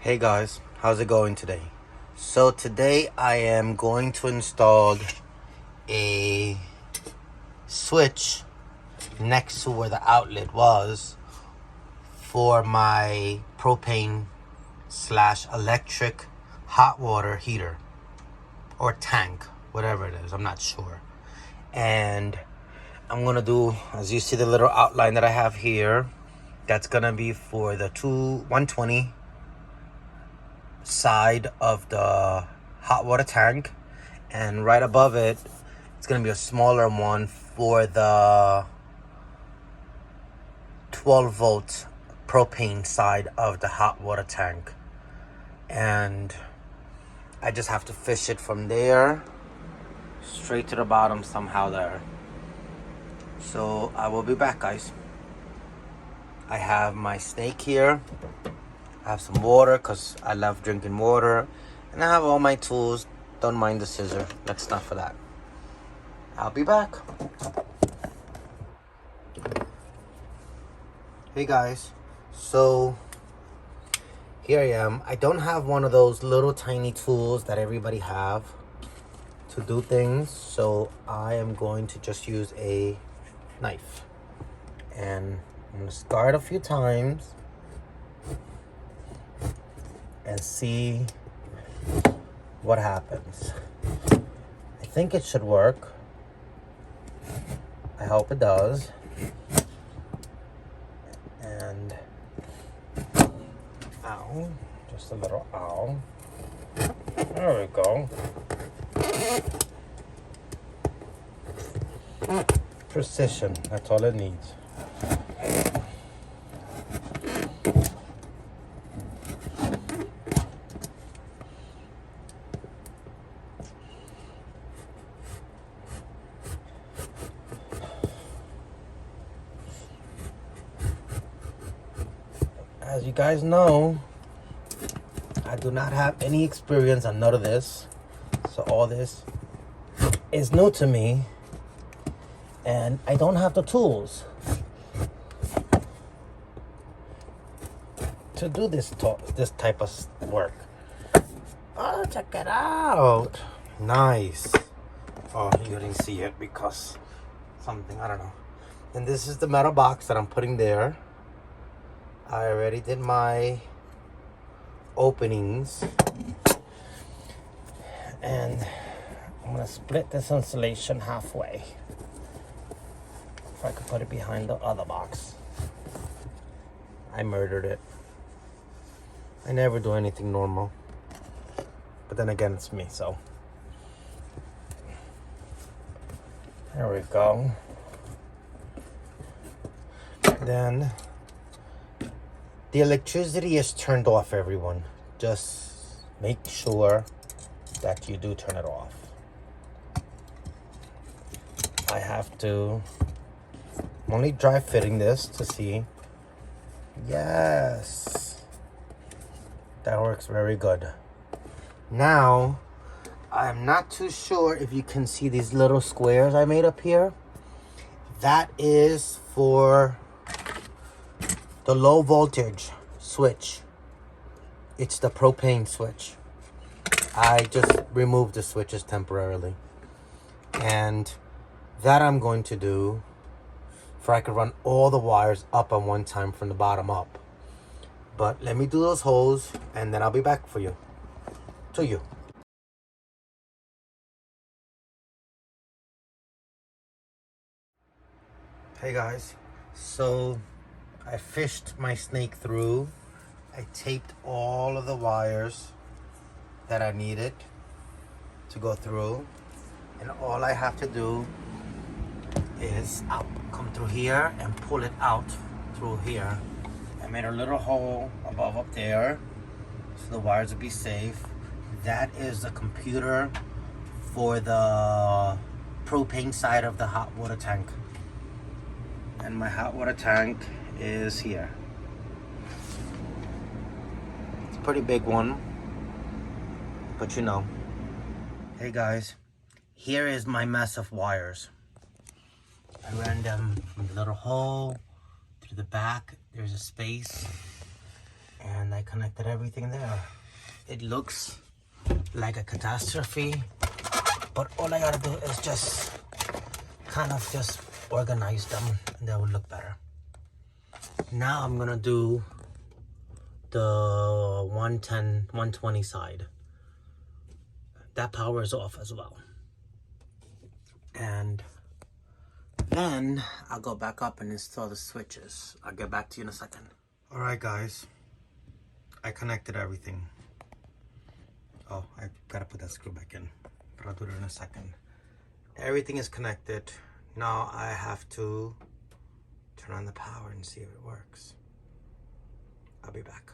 Hey guys, how's it going today? So today I am going to install a switch next to where the outlet was for my propane slash electric hot water heater or tank, whatever it is, I'm not sure. And I'm gonna do, as you see the little outline that I have here, that's gonna be for the 120 side of the hot water tank, and right above it it's gonna be a smaller one for the 12-volt propane side of the hot water tank. And I just have to fish it from there straight to the bottom somehow there. So I will be back, guys. I have my snake here. I have some water because I love drinking water. And I have all my tools. Don't mind the scissor. That's not for that. I'll be back. Hey guys. So here I am. I don't have one of those little tiny tools that everybody have to do things. So I am going to just use a knife. And I'm going to start a few times and see what happens. I think it should work. I hope it does. And ow, just a little ow. There we go. Precision, that's all it needs. As you guys know, I do not have any experience on none of this. So all this is new to me. And I don't have the tools to do this type of work. Oh, check it out. Nice. Oh, you didn't see it because something, I don't know. And this is the metal box that I'm putting there. I already did my openings, and I'm gonna split this insulation halfway. If I could put it behind the other box. I murdered it. I never do anything normal, but then again, it's me, so there we go. Then the electricity is turned off, everyone. Just make sure that you do turn it off. I have to, I'm only dry fitting this to see. Yes, that works very good. Now, I'm not too sure if you can see these little squares I made up here. That is for the low voltage switch. It's the propane switch. I just removed the switches temporarily. And that I'm going to do for I could run all the wires up at one time from the bottom up. But let me do those holes and then I'll be back for you. To you. Hey guys. So I fished my snake through. I taped all of the wires that I needed to go through. And all I have to do is come through here and pull it out through here. I made a little hole above up there so the wires will be safe. That is the computer for the propane side of the hot water tank. And my hot water tank is here. It's a pretty big one, but you know. Hey guys, here is my mess of wires. I ran them from the little hole to the back. There's a space, And I connected everything there. It looks like a catastrophe, but all I gotta do is just kind of just organize them and they will look better. Now I'm gonna do the 110, 120 side. That power is off as well. And then I'll go back up and install the switches. I'll get back to you in a second. All right, guys. I connected everything. Oh, I gotta put that screw back in, but I'll do it in a second. Everything is connected. Now I have to turn on the power and see if it works. I'll be back.